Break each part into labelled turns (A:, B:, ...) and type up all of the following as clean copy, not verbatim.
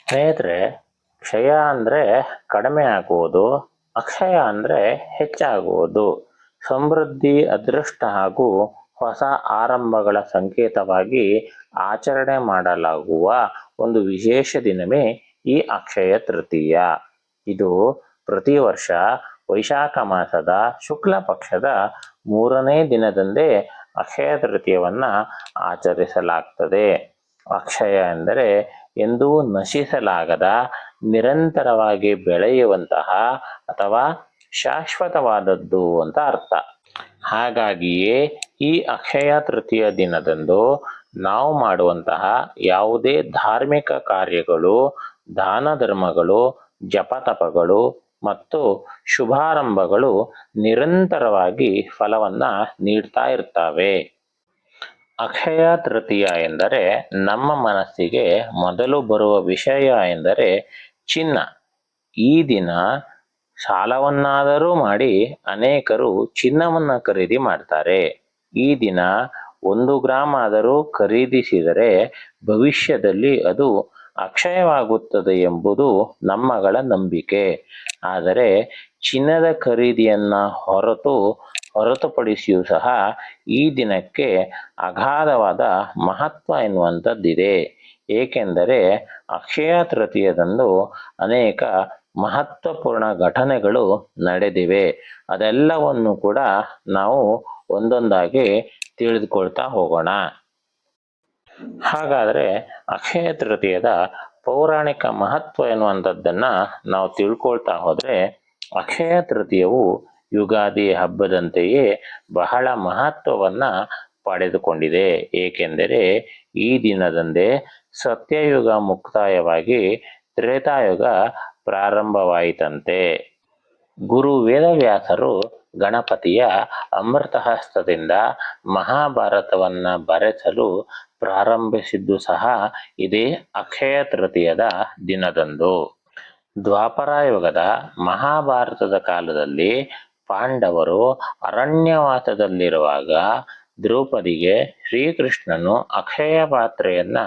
A: ಸ್ನೇಹಿತರೆ, ಕ್ಷಯ ಅಂದರೆ ಕಡಿಮೆ ಆಗುವುದು, ಅಕ್ಷಯ ಅಂದರೆ ಹೆಚ್ಚಾಗುವುದು. ಸಮೃದ್ಧಿ, ಅದೃಷ್ಟ ಹಾಗೂ ಹೊಸ ಆರಂಭಗಳ ಸಂಕೇತವಾಗಿ ಆಚರಣೆ ಮಾಡಲಾಗುವ ಒಂದು ವಿಶೇಷ ದಿನವೇ ಈ ಅಕ್ಷಯ ತೃತೀಯ. ಇದು ಪ್ರತಿ ವರ್ಷ ವೈಶಾಖ ಮಾಸದ ಶುಕ್ಲ ಪಕ್ಷದ 3ನೇ ದಿನದಂದೇ ಅಕ್ಷಯ ತೃತೀಯವನ್ನ ಆಚರಿಸಲಾಗ್ತದೆ. ಅಕ್ಷಯ ಎಂದರೆ ಎಂದೂ ನಶಿಸಲಾಗದ, ನಿರಂತರವಾಗಿ ಬೆಳೆಯುವಂತಹ ಅಥವಾ ಶಾಶ್ವತವಾದದ್ದು ಅಂತ ಅರ್ಥ. ಹಾಗಾಗಿಯೇ ಈ ಅಕ್ಷಯ ತೃತೀಯ ದಿನದಂದು ನಾವು ಮಾಡುವಂತಹ ಯಾವುದೇ ಧಾರ್ಮಿಕ ಕಾರ್ಯಗಳು, ದಾನ ಧರ್ಮಗಳು, ಜಪತಪಗಳು ಮತ್ತು ಶುಭಾರಂಭಗಳು ನಿರಂತರವಾಗಿ ಫಲವನ್ನ ನೀಡ್ತಾ ಇರ್ತವೆ. ಅಕ್ಷಯ ತೃತೀಯ ಎಂದರೆ ನಮ್ಮ ಮನಸ್ಸಿಗೆ ಮೊದಲು ಬರುವ ವಿಷಯ ಎಂದರೆ ಚಿನ್ನ. ಈ ದಿನ ಸಾಲವನ್ನಾದರೂ ಮಾಡಿ ಅನೇಕರು ಚಿನ್ನವನ್ನು ಖರೀದಿ ಮಾಡ್ತಾರೆ. ಈ ದಿನ 1 ಗ್ರಾಂ ಆದರೂ ಖರೀದಿಸಿದರೆ ಭವಿಷ್ಯದಲ್ಲಿ ಅದು ಅಕ್ಷಯವಾಗುತ್ತದೆ ಎಂಬುದು ನಮ್ಮಗಳ ನಂಬಿಕೆ. ಆದರೆ ಚಿನ್ನದ ಖರೀದಿಯನ್ನ ಹೊರತುಪಡಿಸಿಯೂ ಸಹ ಈ ದಿನಕ್ಕೆ ಅಗಾಧವಾದ ಮಹತ್ವ ಎನ್ನುವಂಥದ್ದಿದೆ. ಏಕೆಂದರೆ ಅಕ್ಷಯ ತೃತೀಯದಂದು ಅನೇಕ ಮಹತ್ವಪೂರ್ಣ ಘಟನೆಗಳು ನಡೆದಿವೆ. ಅದೆಲ್ಲವನ್ನು ಕೂಡ ನಾವು ಒಂದೊಂದಾಗಿ ತಿಳಿದುಕೊಳ್ತಾ ಹೋಗೋಣ. ಹಾಗಾದರೆ ಅಕ್ಷಯ ತೃತೀಯದ ಪೌರಾಣಿಕ ಮಹತ್ವ ಎನ್ನುವಂಥದ್ದನ್ನ ನಾವು ತಿಳ್ಕೊಳ್ತಾ ಹೋದರೆ, ಅಕ್ಷಯ ತೃತೀಯವು ಯುಗಾದಿ ಹಬ್ಬದಂತೆಯೇ ಬಹಳ ಮಹತ್ವವನ್ನ ಪಡೆದುಕೊಂಡಿದೆ. ಏಕೆಂದರೆ ಈ ದಿನದಂದೇ ಸತ್ಯಯುಗ ಮುಕ್ತಾಯವಾಗಿ ತ್ರೇತಾಯುಗ ಪ್ರಾರಂಭವಾಯಿತಂತೆ. ಗುರು ವೇದವ್ಯಾಸರು ಗಣಪತಿಯ ಅಮೃತಹಸ್ತದಿಂದ ಮಹಾಭಾರತವನ್ನ ಬರೆಸಲು ಪ್ರಾರಂಭಿಸಿದ್ದು ಸಹ ಇದೇ ಅಕ್ಷಯ ತೃತೀಯದ ದಿನದಂದು. ದ್ವಾಪರಯುಗದ ಮಹಾಭಾರತದ ಕಾಲದಲ್ಲಿ ಪಾಂಡವರು ಅರಣ್ಯವಾಸದಲ್ಲಿರುವಾಗ ದ್ರೌಪದಿಗೆ ಶ್ರೀಕೃಷ್ಣನು ಅಕ್ಷಯ ಪಾತ್ರೆಯನ್ನ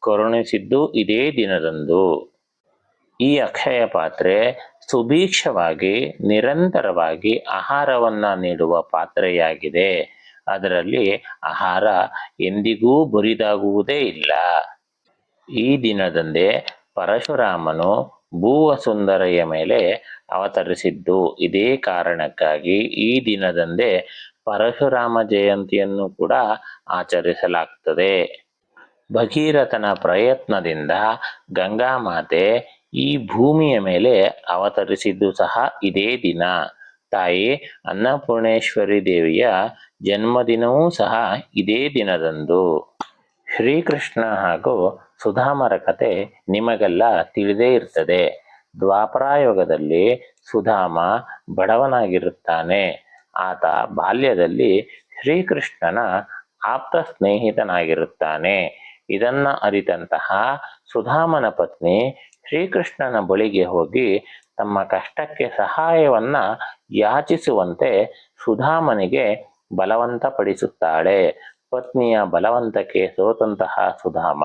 A: ಕರುಣಿಸಿದ್ದು ಇದೇ ದಿನದಂದು. ಈ ಅಕ್ಷಯ ಪಾತ್ರೆ ಸುಭೀಕ್ಷವಾಗಿ ನಿರಂತರವಾಗಿ ಆಹಾರವನ್ನ ನೀಡುವ ಪಾತ್ರೆಯಾಗಿದೆ. ಅದರಲ್ಲಿ ಆಹಾರ ಎಂದಿಗೂ ಬರಿದಾಗುವುದೇ ಇಲ್ಲ. ಈ ದಿನದಂದೇ ಪರಶುರಾಮನು ಭೂವಸುಂಧರೆಯ ಮೇಲೆ ಅವತರಿಸಿದ್ದು. ಇದೇ ಕಾರಣಕ್ಕಾಗಿ ಈ ದಿನದಂದೇ ಪರಶುರಾಮ ಜಯಂತಿಯನ್ನು ಕೂಡ ಆಚರಿಸಲಾಗ್ತದೆ. ಭಗೀರಥನ ಪ್ರಯತ್ನದಿಂದ ಗಂಗಾಮಾತೆ ಈ ಭೂಮಿಯ ಮೇಲೆ ಅವತರಿಸಿದ್ದು ಸಹ ಇದೇ ದಿನ. ತಾಯಿ ಅನ್ನಪೂರ್ಣೇಶ್ವರಿ ದೇವಿಯ ಜನ್ಮದಿನವೂ ಸಹ ಇದೇ ದಿನದಂದು. ಶ್ರೀಕೃಷ್ಣ ಹಾಗೂ ಸುಧಾಮರ ಕತೆ ನಿಮಗೆಲ್ಲ ತಿಳಿದೇ ಇರ್ತದೆ. ದ್ವಾಪರಯುಗದಲ್ಲಿ ಸುಧಾಮ ಬಡವನಾಗಿರುತ್ತಾನೆ. ಆತ ಬಾಲ್ಯದಲ್ಲಿ ಶ್ರೀಕೃಷ್ಣನ ಆಪ್ತ ಸ್ನೇಹಿತನಾಗಿರುತ್ತಾನೆ. ಇದನ್ನ ಅರಿತಂತಹ ಸುಧಾಮನ ಪತ್ನಿ ಶ್ರೀಕೃಷ್ಣನ ಬಳಿಗೆ ಹೋಗಿ ತಮ್ಮ ಕಷ್ಟಕ್ಕೆ ಸಹಾಯವನ್ನ ಯಾಚಿಸುವಂತೆ ಸುಧಾಮನಿಗೆ ಬಲವಂತಪಡಿಸುತ್ತಾಳೆ. ಪತ್ನಿಯ ಬಲವಂತಕ್ಕೆ ಸೋತಂತಹ ಸುಧಾಮ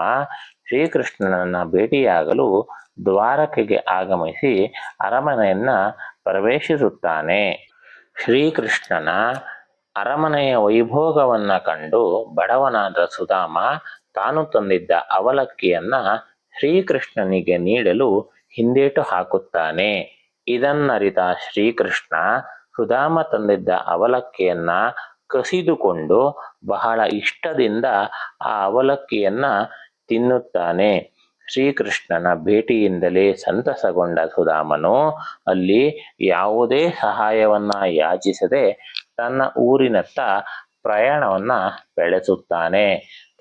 A: ಶ್ರೀಕೃಷ್ಣನನ್ನ ಭೇಟಿಯಾಗಲು ದ್ವಾರಕೆಗೆ ಆಗಮಿಸಿ ಅರಮನೆಯನ್ನ ಪ್ರವೇಶಿಸುತ್ತಾನೆ. ಶ್ರೀಕೃಷ್ಣನ ಅರಮನೆಯ ವೈಭೋಗವನ್ನ ಕಂಡು ಬಡವನಾದ ಸುಧಾಮ ತಾನು ತಂದಿದ್ದ ಅವಲಕ್ಕಿಯನ್ನ ಶ್ರೀಕೃಷ್ಣನಿಗೆ ನೀಡಲು ಹಿಂದೇಟು ಹಾಕುತ್ತಾನೆ. ಇದನ್ನರಿತ ಶ್ರೀಕೃಷ್ಣ ಸುಧಾಮ ತಂದಿದ್ದ ಅವಲಕ್ಕಿಯನ್ನ ಕಸಿದುಕೊಂಡು ಬಹಳ ಇಷ್ಟದಿಂದ ಆ ಅವಲಕ್ಕಿಯನ್ನ ತಿನ್ನುತ್ತಾನೆ. ಶ್ರೀಕೃಷ್ಣನ ಭೇಟಿಯಿಂದಲೇ ಸಂತಸಗೊಂಡ ಸುಧಾಮನು ಅಲ್ಲಿ ಯಾವುದೇ ಸಹಾಯವನ್ನ ಯಾಚಿಸದೆ ತನ್ನ ಊರಿನತ್ತ ಪ್ರಯಾಣವನ್ನ ಬೆಳೆಸುತ್ತಾನೆ.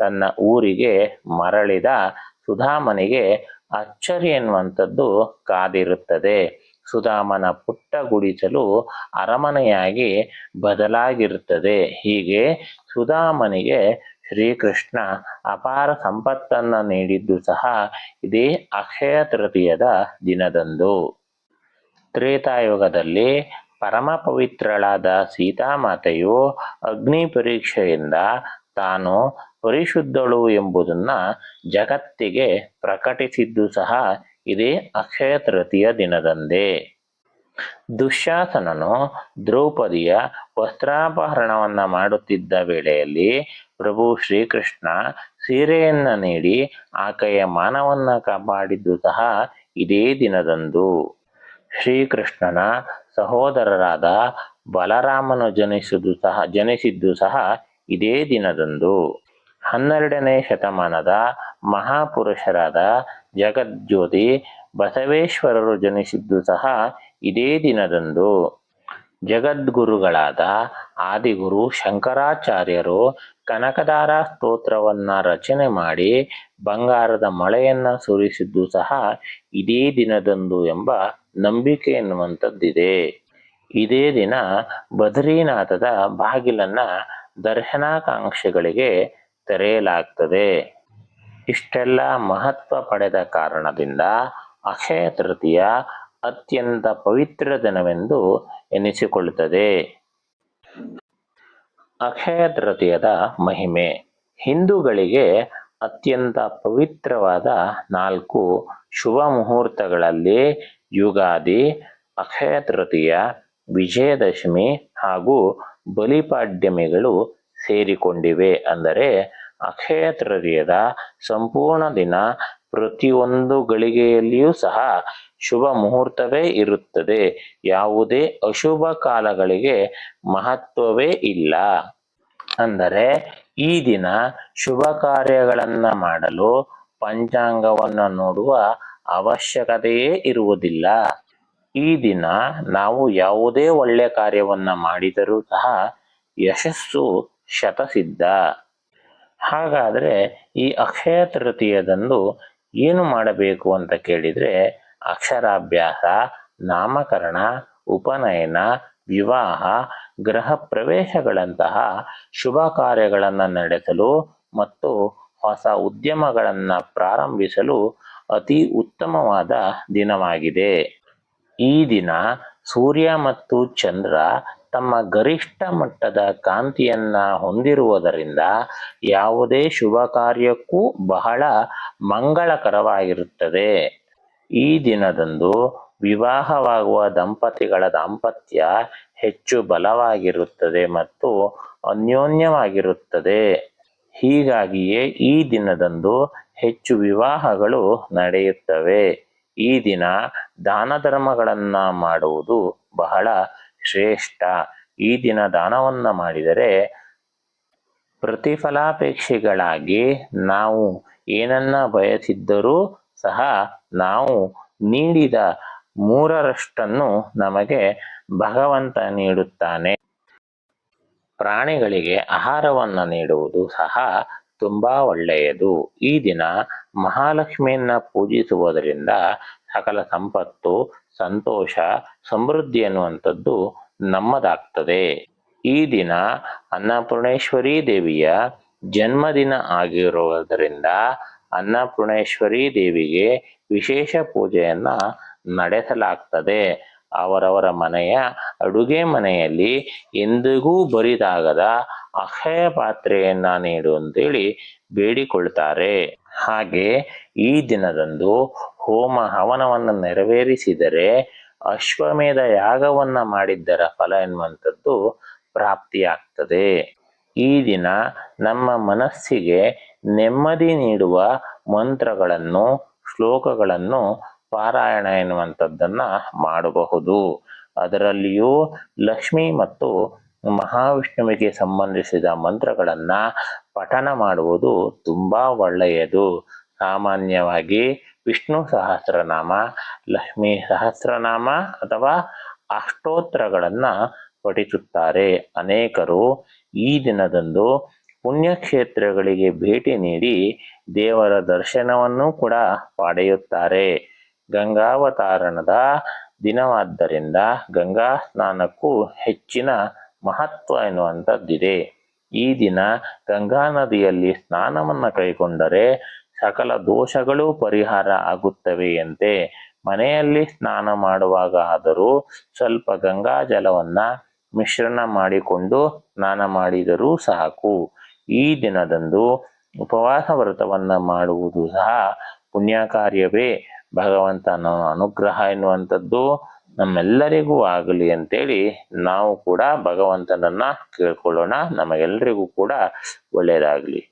A: ತನ್ನ ಊರಿಗೆ ಮರಳಿದ ಸುಧಾಮನಿಗೆ ಅಚ್ಚರಿ ಎನ್ನುವಂಥದ್ದು ಕಾದಿರುತ್ತದೆ. ಸುಧಾಮನ ಪುಟ್ಟ ಗುಡಿಸಲು ಅರಮನೆಯಾಗಿ ಬದಲಾಗಿರುತ್ತದೆ. ಹೀಗೆ ಸುಧಾಮನಿಗೆ ಶ್ರೀಕೃಷ್ಣ ಅಪಾರ ಸಂಪತ್ತನ್ನ ನೀಡಿದ್ದು ಸಹ ಇದೇ ಅಕ್ಷಯ ತೃತೀಯದ ದಿನದಂದು. ತ್ರೇತಾಯುಗದಲ್ಲಿ ಪರಮ ಪವಿತ್ರಳಾದ ಸೀತಾಮಾತೆಯು ಅಗ್ನಿ ಪರೀಕ್ಷೆಯಿಂದ ತಾನು ಪರಿಶುದ್ಧಳು ಎಂಬುದನ್ನ ಜಗತ್ತಿಗೆ ಪ್ರಕಟಿಸಿದ್ದು ಸಹ ಇದೇ ಅಕ್ಷಯ ತೃತೀಯ ದಿನದಂದೇ. ದುಶ್ಯಾಸನನು ದ್ರೌಪದಿಯ ವಸ್ತ್ರಾಪಹರಣವನ್ನ ಮಾಡುತ್ತಿದ್ದ ವೇಳೆಯಲ್ಲಿ ಪ್ರಭು ಶ್ರೀಕೃಷ್ಣ ಸೀರೆಯನ್ನ ನೀಡಿ ಆಕೆಯ ಮಾನವನ್ನ ಕಾಪಾಡಿದ್ದು ಸಹ ಇದೇ ದಿನದಂದು. ಶ್ರೀಕೃಷ್ಣನ ಸಹೋದರರಾದ ಬಲರಾಮನು ಜನಿಸಿದ್ದು ಸಹ ಇದೇ ದಿನದಂದು. 12ನೇ ಶತಮಾನದ ಮಹಾಪುರುಷರಾದ ಜಗಜ್ಯೋತಿ ಬಸವೇಶ್ವರರು ಜನಿಸಿದ್ದು ಸಹ ಇದೇ ದಿನದಂದು. ಜಗದ್ಗುರುಗಳಾದ ಆದಿಗುರು ಶಂಕರಾಚಾರ್ಯರು ಕನಕದಾರ ಸ್ತೋತ್ರವನ್ನ ರಚನೆ ಮಾಡಿ ಬಂಗಾರದ ಮಳೆಯನ್ನ ಸುರಿಸಿದ್ದು ಸಹ ಇದೇ ದಿನದಂದು ಎಂಬ ನಂಬಿಕೆ ಎನ್ನುವಂಥದ್ದಿದೆ. ಇದೇ ದಿನ ಬದ್ರಿನಾಥದ ಬಾಗಿಲನ್ನ ದರ್ಶನಾಕಾಂಕ್ಷಿಗಳಿಗೆ ತೆರೆಯಲಾಗ್ತದೆ. ಇಷ್ಟೆಲ್ಲ ಮಹತ್ವ ಪಡೆದ ಕಾರಣದಿಂದ ಅಕ್ಷಯ ತೃತೀಯ ಅತ್ಯಂತ ಪವಿತ್ರ ದಿನವೆಂದು ಎನಿಸಿಕೊಳ್ಳುತ್ತದೆ. ಅಕ್ಷಯ ತೃತೀಯದ ಮಹಿಮೆ. ಹಿಂದೂಗಳಿಗೆ ಅತ್ಯಂತ ಪವಿತ್ರವಾದ 4 ಶುಭ ಮುಹೂರ್ತಗಳಲ್ಲಿ ಯುಗಾದಿ, ಅಕ್ಷಯ ತೃತೀಯ, ವಿಜಯದಶಮಿ ಹಾಗೂ ಬಲಿಪಾಡ್ಯಮಿಗಳು ಸೇರಿಕೊಂಡಿವೆ. ಅಂದರೆ ಅಕ್ಷಯ ತೃತೀಯದ ಸಂಪೂರ್ಣ ದಿನ ಪ್ರತಿಯೊಂದು ಗಳಿಗೆಯಲ್ಲಿಯೂ ಸಹ ಶುಭ ಮುಹೂರ್ತವೇ ಇರುತ್ತದೆ. ಯಾವುದೇ ಅಶುಭ ಕಾಲಗಳಿಗೆ ಮಹತ್ವವೇ ಇಲ್ಲ. ಅಂದರೆ ಈ ದಿನ ಶುಭ ಕಾರ್ಯಗಳನ್ನ ಮಾಡಲು ಪಂಚಾಂಗವನ್ನು ನೋಡುವ ಅವಶ್ಯಕತೆಯೇ ಇರುವುದಿಲ್ಲ. ಈ ದಿನ ನಾವು ಯಾವುದೇ ಒಳ್ಳೆ ಕಾರ್ಯವನ್ನ ಮಾಡಿದರೂ ಸಹ ಯಶಸ್ಸು ಶತಸಿದ್ಧ. ಹಾಗಾದರೆ ಈ ಅಕ್ಷಯ ತೃತೀಯದಂದು ಏನು ಮಾಡಬೇಕು ಅಂತ ಕೇಳಿದರೆ, ಅಕ್ಷರಾಭ್ಯಾಸ, ನಾಮಕರಣ, ಉಪನಯನ, ವಿವಾಹ, ಗೃಹ ಪ್ರವೇಶಗಳಂತಹ ಶುಭ ಕಾರ್ಯಗಳನ್ನು ನಡೆಸಲು ಮತ್ತು ಹೊಸ ಉದ್ಯಮಗಳನ್ನು ಪ್ರಾರಂಭಿಸಲು ಅತಿ ಉತ್ತಮವಾದ ದಿನವಾಗಿದೆ. ಈ ದಿನ ಸೂರ್ಯ ಮತ್ತು ಚಂದ್ರ ತಮ್ಮ ಗರಿಷ್ಠ ಮಟ್ಟದ ಕಾಂತಿಯನ್ನ ಹೊಂದಿರುವುದರಿಂದ ಯಾವುದೇ ಶುಭ ಕಾರ್ಯಕ್ಕೂ ಬಹಳ ಮಂಗಳಕರವಾಗಿರುತ್ತದೆ. ಈ ದಿನದಂದು ವಿವಾಹವಾಗುವ ದಂಪತಿಗಳ ದಾಂಪತ್ಯ ಹೆಚ್ಚು ಬಲವಾಗಿರುತ್ತದೆ ಮತ್ತು ಅನ್ಯೋನ್ಯವಾಗಿರುತ್ತದೆ. ಹೀಗಾಗಿಯೇ ಈ ದಿನದಂದು ಹೆಚ್ಚು ವಿವಾಹಗಳು ನಡೆಯುತ್ತವೆ. ಈ ದಿನ ದಾನ ಧರ್ಮಗಳನ್ನ ಮಾಡುವುದು ಬಹಳ ಶ್ರೇಷ್ಠ. ಈ ದಿನ ದಾನವನ್ನ ಮಾಡಿದರೆ ಪ್ರತಿಫಲಾಪೇಕ್ಷಿಗಳಾಗಿ ನಾವು ಏನನ್ನ ಬಯಸಿದ್ದರೂ ಸಹ ನಾವು ನೀಡಿದ 3ರಷ್ಟನ್ನು ನಮಗೆ ಭಗವಂತ ನೀಡುತ್ತಾನೆ. ಪ್ರಾಣಿಗಳಿಗೆ ಆಹಾರವನ್ನು ನೀಡುವುದು ಸಹ ತುಂಬಾ ಒಳ್ಳೆಯದು. ಈ ದಿನ ಮಹಾಲಕ್ಷ್ಮಿಯನ್ನ ಪೂಜಿಸುವುದರಿಂದ ಸಕಲ ಸಂಪತ್ತು, ಸಂತೋಷ, ಸಮೃದ್ಧಿ ಎನ್ನುವಂಥದ್ದು ನಮ್ಮದಾಗ್ತದೆ. ಈ ದಿನ ಅನ್ನಪೂರ್ಣೇಶ್ವರಿ ದೇವಿಯ ಜನ್ಮದಿನ ಆಗಿರುವುದರಿಂದ ಅನ್ನಪೂರ್ಣೇಶ್ವರಿ ದೇವಿಗೆ ವಿಶೇಷ ಪೂಜೆಯನ್ನ ನಡೆಸಲಾಗ್ತದೆ. ಅವರವರ ಮನೆಯ ಅಡುಗೆ ಮನೆಯಲ್ಲಿ ಎಂದಿಗೂ ಬರಿದಾಗದ ಅಕ್ಷಯ ಪಾತ್ರೆಯನ್ನ ನೀಡು ಅಂತೇಳಿ ಬೇಡಿಕೊಳ್ತಾರೆ. ಹಾಗೆ ಈ ದಿನದಂದು ಹೋಮ ಹವನವನ್ನು ನೆರವೇರಿಸಿದರೆ ಅಶ್ವಮೇಧ ಯಾಗವನ್ನ ಮಾಡಿದ್ದರ ಫಲ ಎನ್ನುವಂಥದ್ದು ಪ್ರಾಪ್ತಿಯಾಗ್ತದೆ. ಈ ದಿನ ನಮ್ಮ ಮನಸ್ಸಿಗೆ ನೆಮ್ಮದಿ ನೀಡುವ ಮಂತ್ರಗಳನ್ನು, ಶ್ಲೋಕಗಳನ್ನು ಪಾರಾಯಣ ಎನ್ನುವಂಥದ್ದನ್ನ ಮಾಡಬಹುದು. ಅದರಲ್ಲಿಯೂ ಲಕ್ಷ್ಮಿ ಮತ್ತು ಮಹಾವಿಷ್ಣುವಿಗೆ ಸಂಬಂಧಿಸಿದ ಮಂತ್ರಗಳನ್ನ ಪಠನ ಮಾಡುವುದು ತುಂಬಾ ಒಳ್ಳೆಯದು. ಸಾಮಾನ್ಯವಾಗಿ ವಿಷ್ಣು ಸಹಸ್ರನಾಮ, ಲಕ್ಷ್ಮೀ ಸಹಸ್ರನಾಮ ಅಥವಾ ಅಷ್ಟೋತ್ತರಗಳನ್ನ ಪಠಿಸುತ್ತಾರೆ. ಅನೇಕರು ಈ ದಿನದಂದು ಪುಣ್ಯಕ್ಷೇತ್ರಗಳಿಗೆ ಭೇಟಿ ನೀಡಿ ದೇವರ ದರ್ಶನವನ್ನು ಕೂಡ ಪಡೆಯುತ್ತಾರೆ. ಗಂಗಾವತಾರಣದ ದಿನವಾದ್ದರಿಂದ ಗಂಗಾ ಸ್ನಾನಕ್ಕೂ ಹೆಚ್ಚಿನ ಮಹತ್ವ ಎನ್ನುವಂಥದ್ದಿದೆ. ಈ ದಿನ ಗಂಗಾ ನದಿಯಲ್ಲಿ ಸ್ನಾನವನ್ನು ಕೈಗೊಂಡರೆ ಸಕಲ ದೋಷಗಳು ಪರಿಹಾರ ಆಗುತ್ತವೆಯಂತೆ. ಮನೆಯಲ್ಲಿ ಸ್ನಾನ ಮಾಡುವಾಗ ಆದರೂ ಸ್ವಲ್ಪ ಗಂಗಾ ಜಲವನ್ನ ಮಿಶ್ರಣ ಮಾಡಿಕೊಂಡು ಸ್ನಾನ ಮಾಡಿದರೂ ಸಾಕು. ಈ ದಿನದಂದು ಉಪವಾಸ ವ್ರತವನ್ನ ಮಾಡುವುದು ಸಹ ಪುಣ್ಯ ಕಾರ್ಯವೇ. ಭಗವಂತನ ಅನುಗ್ರಹ ಎನ್ನುವಂಥದ್ದು ನಮ್ಮೆಲ್ಲರಿಗೂ ಆಗಲಿ ಅಂತೇಳಿ ನಾವು ಕೂಡ ಭಗವಂತನನ್ನ ಕೇಳ್ಕೊಳ್ಳೋಣ. ನಮಗೆಲ್ಲರಿಗೂ ಕೂಡ ಒಳ್ಳೆಯದಾಗಲಿ.